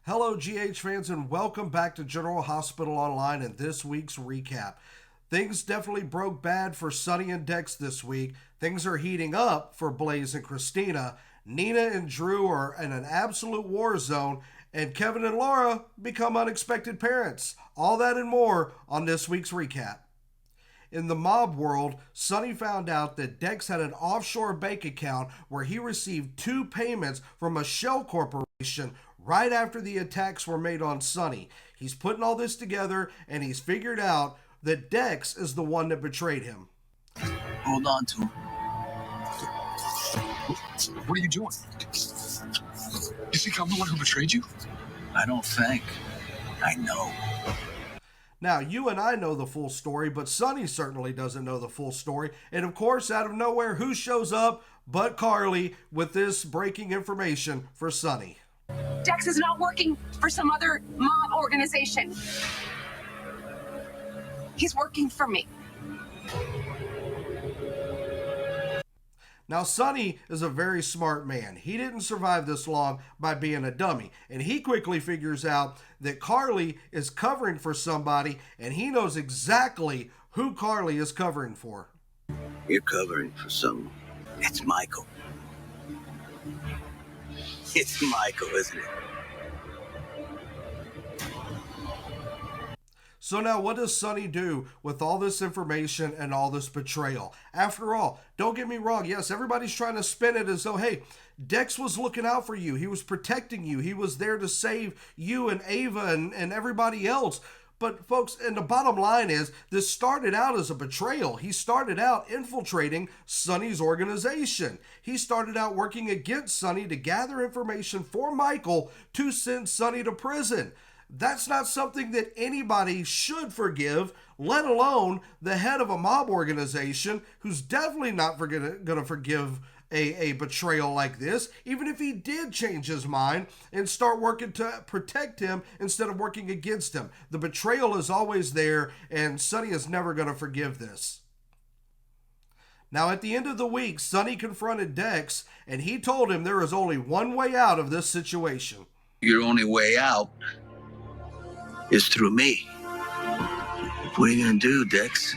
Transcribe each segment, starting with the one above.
Hello, GH fans, and welcome back to General Hospital Online and this week's recap. Things definitely broke bad for Sonny and Dex this week. Things are heating up for Blaze and Kristina. Nina and Drew are in an absolute war zone, and Kevin and Laura become unexpected parents. All that and more on this week's recap. In the mob world, Sonny found out that Dex had an offshore bank account where he received two payments from a shell corporation right after the attacks were made on Sonny. He's putting all this together and he's figured out that Dex is the one that betrayed him. Hold on to him. What are you doing? You think I'm the one who betrayed you? I don't think. I know. Now, you and I know the full story, but Sonny certainly doesn't know the full story. And of course, out of nowhere, who shows up but Carly with this breaking information for Sonny? Dex is not working for some other mob organization. He's working for me. Now, Sonny is a very smart man. He didn't survive this long by being a dummy. And he quickly figures out that Carly is covering for somebody, and he knows exactly who Carly is covering for. You're covering for someone. It's Michael. It's Michael, isn't it? So now what does Sonny do with all this information and all this betrayal? After all, don't get me wrong, yes, everybody's trying to spin it as though, hey, Dex was looking out for you. He was protecting you. He was there to save you and Ava and everybody else. But folks, and the bottom line is, this started out as a betrayal. He started out infiltrating Sonny's organization. He started out working against Sonny to gather information for Michael to send Sonny to prison. That's not something that anybody should forgive, let alone the head of a mob organization who's definitely not going to forgive a betrayal like this, even if he did change his mind and start working to protect him instead of working against him. The betrayal is always there, and Sonny is never going to forgive this. Now, at the end of the week, Sonny confronted Dex, and he told him there is only one way out of this situation. Your only way out is through me. What are you gonna do, Dex?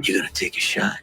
You're gonna take a shot.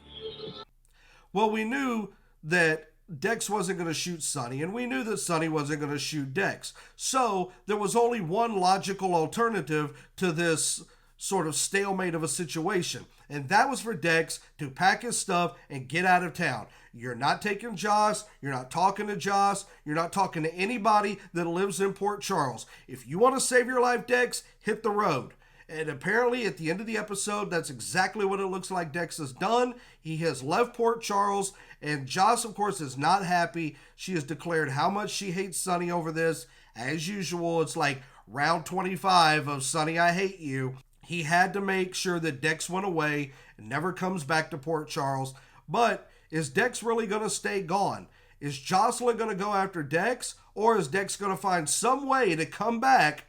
Well, we knew that Dex wasn't going to shoot Sonny, and we knew that Sonny wasn't going to shoot Dex. So there was only one logical alternative to this sort of stalemate of a situation, and that was for Dex to pack his stuff and get out of town. You're not taking Joss, you're not talking to Joss, you're not talking to anybody that lives in Port Charles. If you want to save your life, Dex, hit the road. And apparently at the end of the episode, that's exactly what it looks like Dex has done. He has left Port Charles, and Joss, of course, is not happy. She has declared how much she hates Sonny over this. As usual, it's like round 25 of Sonny, I hate you. He had to make sure that Dex went away and never comes back to Port Charles. But is Dex really going to stay gone? Is Jocelyn going to go after Dex? Or is Dex going to find some way to come back,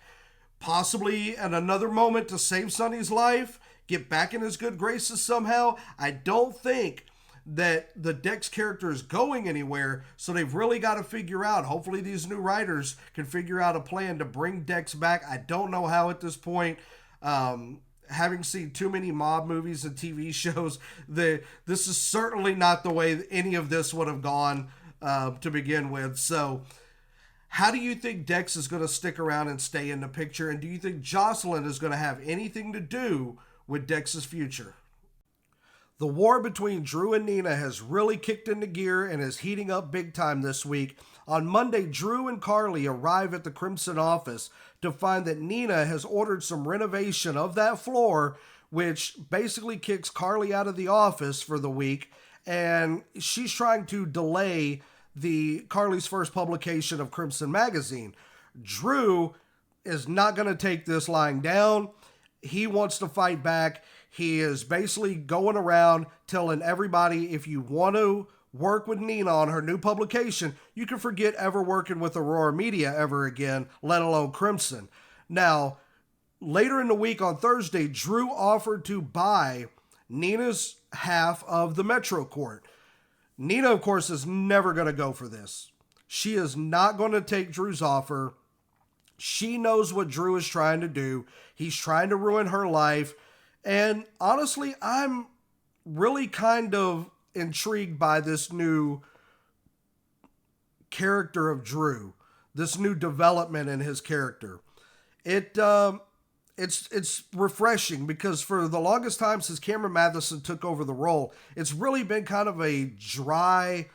possibly at another moment, to save Sonny's life, get back in his good graces somehow? I don't think that the Dex character is going anywhere, so they've really got to figure out, hopefully these new writers can figure out a plan to bring Dex back. I don't know how at this point. Having seen too many mob movies and TV shows, this is certainly not the way any of this would have gone to begin with. So how do you think Dex is going to stick around and stay in the picture? And do you think Jocelyn is going to have anything to do with Dex's future? The war between Drew and Nina has really kicked into gear and is heating up big time this week. On Monday, Drew and Carly arrive at the Crimson office to find that Nina has ordered some renovation of that floor, which basically kicks Carly out of the office for the week, and she's trying to delay Carly's first publication of Crimson Magazine. Drew is not going to take this lying down. He wants to fight back. He is basically going around telling everybody, if you want to work with Nina on her new publication, you can forget ever working with Aurora Media ever again, let alone Crimson. Now, later in the week on Thursday, Drew offered to buy Nina's half of the Metro Court. Nina, of course, is never going to go for this. She is not going to take Drew's offer. She knows what Drew is trying to do. He's trying to ruin her life. And honestly, I'm really kind of intrigued by this new character of Drew, this new development in his character. It's refreshing because for the longest time since Cameron Matheson took over the role, it's really been kind of a dry,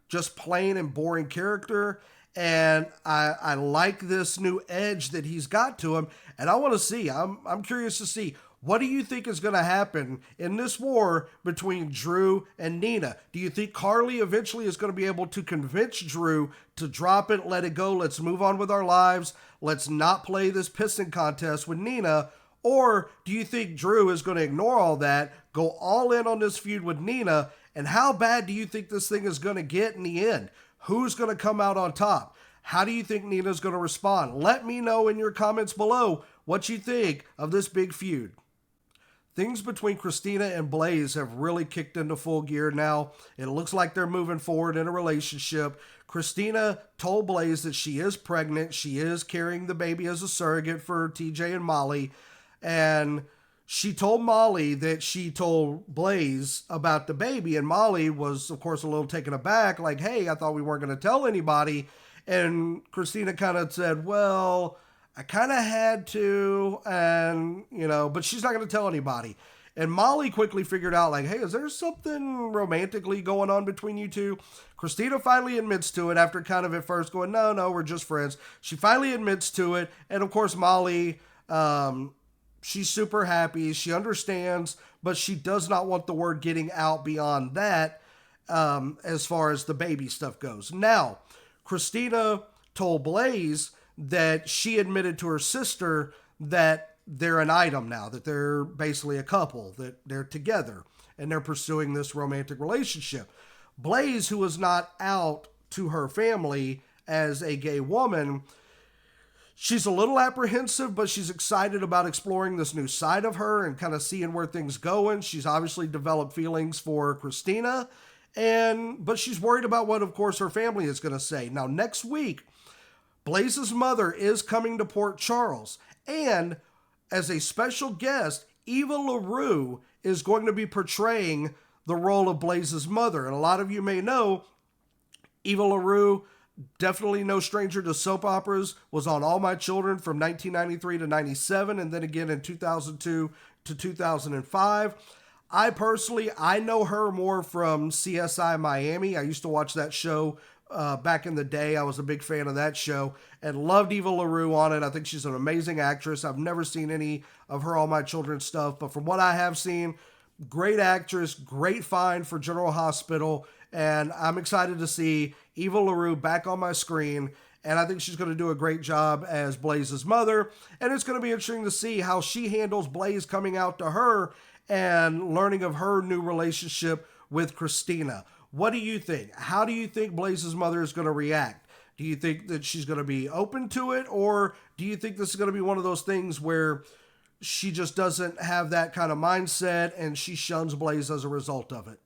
just plain and boring character. And I like this new edge that he's got to him, and I want to see. I'm curious to see, what do you think is going to happen in this war between Drew and Nina? Do you think Carly eventually is going to be able to convince Drew to drop it, let it go, let's move on with our lives, let's not play this pissing contest with Nina? Or do you think Drew is going to ignore all that, go all in on this feud with Nina, and how bad do you think this thing is going to get in the end? Who's going to come out on top? How do you think Nina's going to respond? Let me know in your comments below what you think of this big feud. Things between Kristina and Blaze have really kicked into full gear now. It looks like they're moving forward in a relationship. Kristina told Blaze that she is pregnant. She is carrying the baby as a surrogate for TJ and Molly. And she told Molly that she told Blaze about the baby. And Molly was, of course, a little taken aback. Like, hey, I thought we weren't going to tell anybody. And Kristina kind of said, well, I kind of had to, and, but she's not going to tell anybody. And Molly quickly figured out, like, hey, is there something romantically going on between you two? Kristina finally admits to it after kind of at first going, no, we're just friends. She finally admits to it. And, of course, Molly, she's super happy. She understands, but she does not want the word getting out beyond that as far as the baby stuff goes. Now, Kristina told Blaze that she admitted to her sister that they're an item now, that they're basically a couple, that they're together, and they're pursuing this romantic relationship. Blaze, who is not out to her family as a gay woman, she's a little apprehensive, but she's excited about exploring this new side of her and kind of seeing where things going. She's obviously developed feelings for Kristina, but she's worried about what, of course, her family is going to say. Now, next week, Blaze's mother is coming to Port Charles, and as a special guest, Eva LaRue is going to be portraying the role of Blaze's mother. And a lot of you may know, Eva LaRue, definitely no stranger to soap operas, was on All My Children from 1993 to 97, and then again in 2002 to 2005. I know her more from CSI Miami. I used to watch that show back in the day. I was a big fan of that show and loved Eva LaRue on it. I think she's an amazing actress. I've never seen any of her All My Children stuff, but from what I have seen, great actress, great find for General Hospital, and I'm excited to see Eva LaRue back on my screen, and I think she's going to do a great job as Blaze's mother, and it's going to be interesting to see how she handles Blaze coming out to her and learning of her new relationship with Kristina. What do you think? How do you think Blaze's mother is going to react? Do you think that she's going to be open to it? Or do you think this is going to be one of those things where she just doesn't have that kind of mindset and she shuns Blaze as a result of it?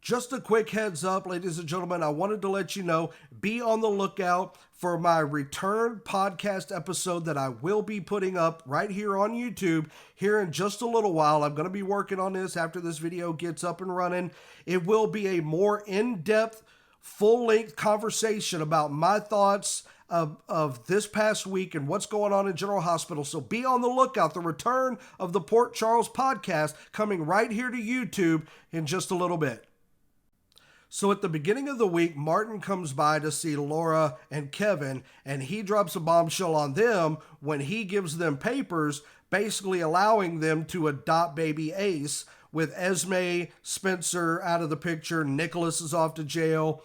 Just a quick heads up, ladies and gentlemen, I wanted to let you know, be on the lookout for my return podcast episode that I will be putting up right here on YouTube here in just a little while. I'm going to be working on this after this video gets up and running. It will be a more in-depth, full-length conversation about my thoughts of this past week and what's going on in General Hospital. So be on the lookout. The return of the Port Charles podcast coming right here to YouTube in just a little bit. So at the beginning of the week, Martin comes by to see Laura and Kevin, and he drops a bombshell on them when he gives them papers, basically allowing them to adopt baby Ace, with Esme, Spencer out of the picture, Nicholas is off to jail.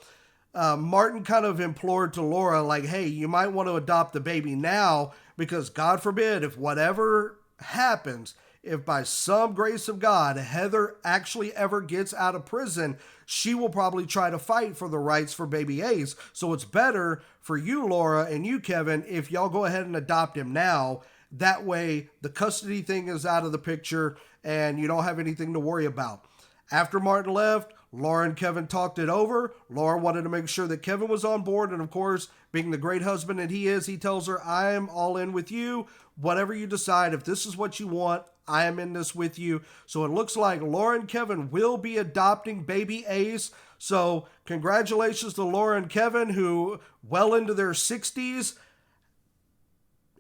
Martin kind of implored to Laura, like, hey, you might want to adopt the baby now, because God forbid, if whatever happens, if by some grace of God, Heather actually ever gets out of prison, she will probably try to fight for the rights for baby Ace. So it's better for you, Laura, and you, Kevin, if y'all go ahead and adopt him now. That way, the custody thing is out of the picture and you don't have anything to worry about. After Martin left, Laura and Kevin talked it over. Laura wanted to make sure that Kevin was on board. And of course, being the great husband that he is, he tells her, I am all in with you. Whatever you decide, if this is what you want, I am in this with you. So it looks like Laura and Kevin will be adopting baby Ace. So congratulations to Laura and Kevin, who well into their 60s.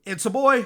It's a boy.